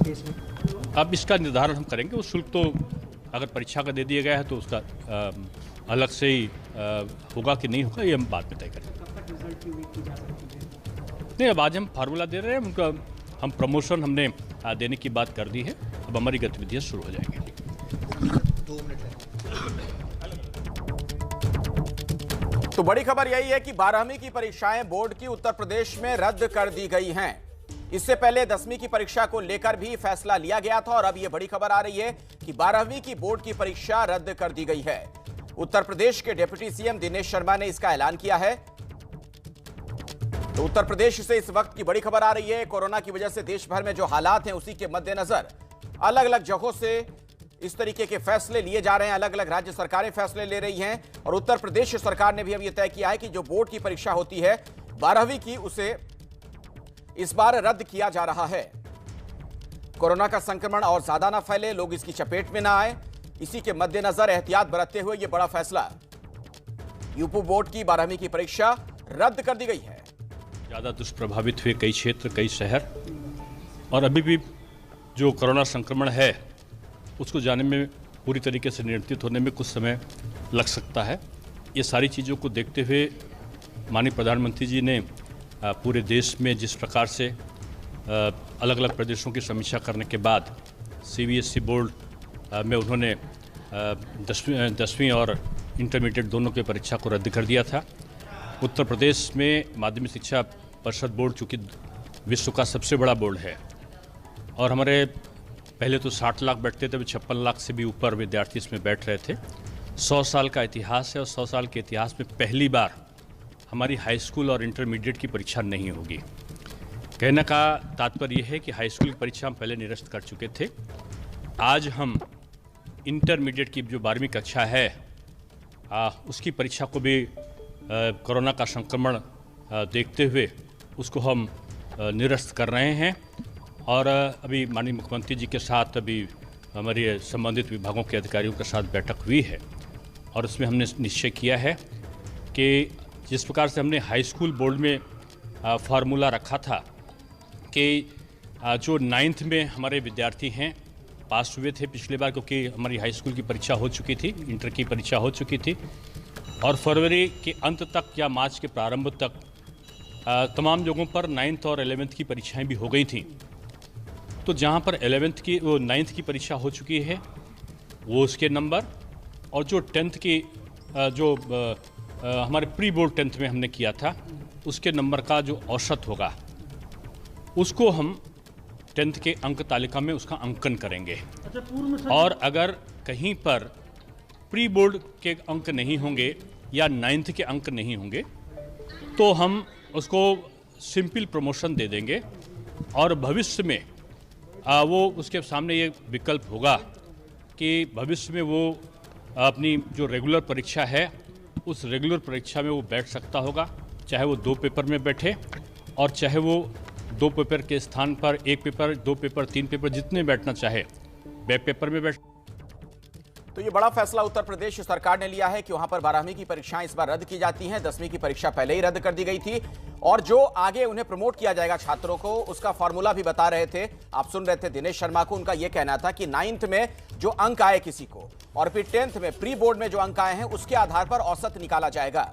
Case में? अब इसका निर्धारण हम करेंगे। वो शुल्क तो अगर परीक्षा का दे दिया गया है तो उसका अलग से ही होगा कि नहीं होगा, ये हम बाद में तय करेंगे। कब तक रिजल्ट की उम्मीद की जा सकती है? नहीं, अब आज हम फार्मूला दे रहे हैं, उनका हम प्रमोशन हमने देने की बात कर दी है। अब हमारी गतिविधियाँ शुरू हो जाएंगी। 2 मिनट तो बड़ी खबर यही है कि 12वीं की परीक्षाएं बोर्ड की उत्तर प्रदेश में रद्द कर दी गई हैं। इससे पहले 10वीं की परीक्षा को लेकर भी फैसला लिया गया था और अब यह बड़ी खबर आ रही है कि 12वीं की बोर्ड की परीक्षा रद्द कर दी गई है। उत्तर प्रदेश के डिप्टी सीएम दिनेश शर्मा ने इसका ऐलान किया है। तो उत्तर प्रदेश से इस वक्त की बड़ी खबर आ रही है। कोरोना की वजह से देश भर में जो हालात हैं उसी के मद्देनजर अलग अलग जगहों से इस तरीके के फैसले लिए जा रहे हैं। अलग अलग राज्य सरकारें फैसले ले रही हैं और उत्तर प्रदेश सरकार ने भी अब यह तय किया है कि जो बोर्ड की परीक्षा होती है 12वीं की, उसे इस बार रद्द किया जा रहा है। कोरोना का संक्रमण और ज्यादा ना फैले, लोग इसकी चपेट में ना आए, इसी के मद्देनजर एहतियात बरतते हुए यह बड़ा फैसला। यूपी बोर्ड की 12वीं की परीक्षा रद्द कर दी गई है। ज़्यादा दुष्प्रभावित हुए कई क्षेत्र, कई शहर, और अभी भी जो कोरोना संक्रमण है उसको जाने में, पूरी तरीके से नियंत्रित होने में कुछ समय लग सकता है। ये सारी चीज़ों को देखते हुए माननीय प्रधानमंत्री जी ने पूरे देश में जिस प्रकार से अलग अलग प्रदेशों की समीक्षा करने के बाद सीबीएसई बोर्ड में उन्होंने 10वीं और इंटरमीडिएट दोनों की परीक्षा को रद्द कर दिया था। उत्तर प्रदेश में माध्यमिक शिक्षा परिषद बोर्ड चूँकि विश्व का सबसे बड़ा बोर्ड है और हमारे पहले तो 60 लाख बैठते थे, 56 लाख से भी ऊपर विद्यार्थी इसमें बैठ रहे थे। 100 साल का इतिहास है और 100 साल के इतिहास में पहली बार हमारी हाई स्कूल और इंटरमीडिएट की परीक्षा नहीं होगी। कहने का तात्पर्य यह है कि हाई स्कूल की परीक्षा हम पहले निरस्त कर चुके थे। आज हम इंटरमीडिएट की जो 12वीं कक्षा है उसकी परीक्षा को भी कोरोना का संक्रमण देखते हुए उसको हम निरस्त कर रहे हैं। और अभी माननीय मुख्यमंत्री जी के साथ अभी हमारे संबंधित विभागों के अधिकारियों के साथ बैठक हुई है और उसमें हमने निश्चय किया है कि जिस प्रकार से हमने हाई स्कूल बोर्ड में फार्मूला रखा था कि जो 9th में हमारे विद्यार्थी हैं पास हुए थे पिछली बार, क्योंकि हमारी हाई स्कूल की परीक्षा हो चुकी थी, इंटर की परीक्षा हो चुकी थी और फरवरी के अंत तक या मार्च के प्रारंभ तक तमाम जगहों पर 9th और 11th की परीक्षाएं भी हो गई थीं। तो जहां पर 9th की परीक्षा हो चुकी है वो उसके नंबर, और जो 10th की जो हमारे प्री बोर्ड 10th में हमने किया था उसके नंबर का जो औसत होगा उसको हम 10th के अंक तालिका में उसका अंकन करेंगे। और अगर कहीं पर प्री बोर्ड के अंक नहीं होंगे या 9th के अंक नहीं होंगे तो हम उसको सिंपल प्रमोशन दे देंगे और भविष्य में वो उसके सामने ये विकल्प होगा कि भविष्य में वो अपनी जो रेगुलर परीक्षा है उस रेगुलर परीक्षा में वो बैठ सकता होगा, चाहे वो 2 पेपर में बैठे और चाहे वो 2 पेपर के स्थान पर 1 पेपर, 2 पेपर, 3 पेपर जितने बैठना चाहे वेब पेपर में बैठ। तो ये बड़ा फैसला उत्तर प्रदेश सरकार ने लिया है कि वहां पर 12वीं की परीक्षाएं इस बार रद्द की जाती हैं। 10वीं की परीक्षा पहले ही रद्द कर दी गई थी और जो आगे उन्हें प्रमोट किया जाएगा छात्रों को, उसका फॉर्मूला भी बता रहे थे, आप सुन रहे थे दिनेश शर्मा को। उनका यह कहना था कि 9th में जो अंक आए किसी को और फिर 10th में प्री बोर्ड में जो अंक आए हैं उसके आधार पर औसत निकाला जाएगा।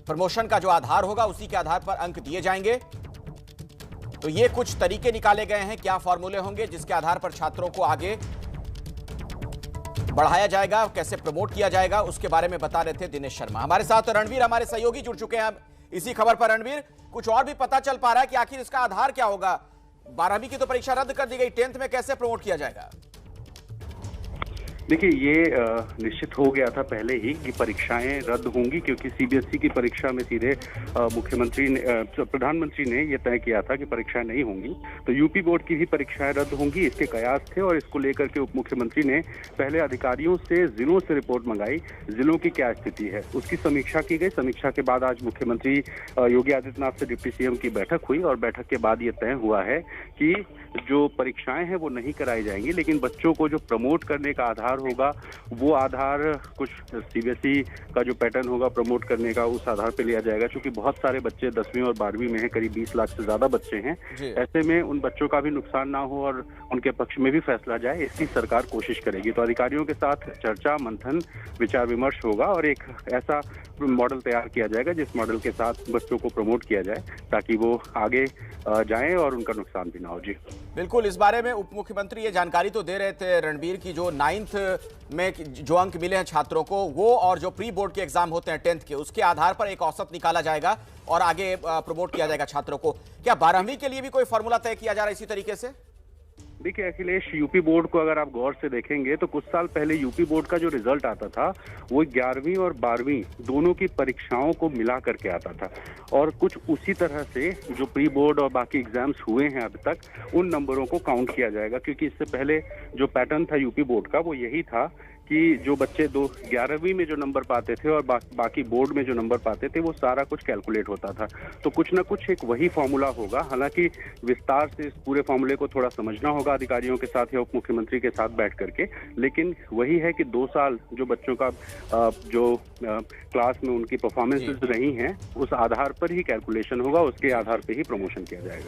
प्रमोशन का जो आधार होगा उसी के आधार पर अंक दिए जाएंगे। तो ये कुछ तरीके निकाले गए हैं, क्या फॉर्मूले होंगे जिसके आधार पर छात्रों को आगे बढ़ाया जाएगा, कैसे प्रमोट किया जाएगा, उसके बारे में बता रहे थे दिनेश शर्मा। हमारे साथ रणवीर हमारे सहयोगी जुड़ चुके हैं इसी खबर पर। रणवीर, कुछ और भी पता चल पा रहा है कि आखिर इसका आधार क्या होगा? 12वीं की तो परीक्षा रद्द कर दी गई, 10th में कैसे प्रमोट किया जाएगा? देखिए, ये निश्चित हो गया था पहले ही कि परीक्षाएं रद्द होंगी, क्योंकि सीबीएसई की परीक्षा में सीधे प्रधानमंत्री ने यह तय किया था कि परीक्षाएं नहीं होंगी। तो यूपी बोर्ड की भी परीक्षाएं रद्द होंगी, इसके कयास थे और इसको लेकर के उप मुख्यमंत्री ने पहले अधिकारियों से जिलों से रिपोर्ट मंगाई, जिलों की क्या स्थिति है उसकी समीक्षा की गई। समीक्षा के बाद आज मुख्यमंत्री योगी आदित्यनाथ से डिप्टी सीएम की बैठक हुई और बैठक के बाद ये तय हुआ है कि जो परीक्षाएं हैं वो नहीं कराई जाएंगी, लेकिन बच्चों को जो प्रमोट करने का आधार आधार होगा वो आधार कुछ सीबीएसई का जो पैटर्न होगा प्रमोट करने का, उस आधार पे लिया जाएगा। क्योंकि बहुत सारे बच्चे 10वीं और 12वीं में हैं, करीब 20 लाख से ज्यादा बच्चे हैं। ऐसे में उन बच्चों का भी नुकसान ना हो और उनके पक्ष में भी फैसला जाए, इसकी सरकार कोशिश करेगी। तो अधिकारियों के साथ चर्चा, मंथन, विचार विमर्श होगा और एक ऐसा मॉडल तैयार किया जाएगा जिस मॉडल के साथ बच्चों को प्रमोट किया जाए ताकि वो आगे जाएं और उनका नुकसान भी ना हो। जी बिल्कुल, इस बारे में उप मुख्यमंत्री ये जानकारी तो दे रहे थे रणबीर की जो 9th में जो अंक मिले हैं छात्रों को, वो और जो प्री बोर्ड के एग्जाम होते हैं 10th के, उसके आधार पर एक औसत निकाला जाएगा और आगे प्रमोट किया जाएगा छात्रों को। क्या 12वीं के लिए भी कोई फॉर्मूला तय किया जा रहा है इसी तरीके से? देखिए अखिलेश, यूपी बोर्ड को अगर आप गौर से देखेंगे तो कुछ साल पहले यूपी बोर्ड का जो रिजल्ट आता था वो 11वीं और 12वीं दोनों की परीक्षाओं को मिला करके आता था और कुछ उसी तरह से जो प्री बोर्ड और बाकी एग्जाम्स हुए हैं अब तक उन नंबरों को काउंट किया जाएगा। क्योंकि इससे पहले जो पैटर्न था यूपी बोर्ड का वो यही था कि जो बच्चे 11वीं में जो नंबर पाते थे और बाकी बोर्ड में जो नंबर पाते थे वो सारा कुछ कैलकुलेट होता था। तो कुछ ना कुछ एक वही फॉर्मूला होगा। हालांकि विस्तार से इस पूरे फॉर्मूले को थोड़ा समझना होगा अधिकारियों के साथ या उप मुख्यमंत्री के साथ बैठ करके, लेकिन वही है कि 2 साल जो बच्चों का जो क्लास में उनकी परफॉर्मेंसेज रही हैं उस आधार पर ही कैलकुलेशन होगा, उसके आधार पर ही प्रमोशन किया जाएगा।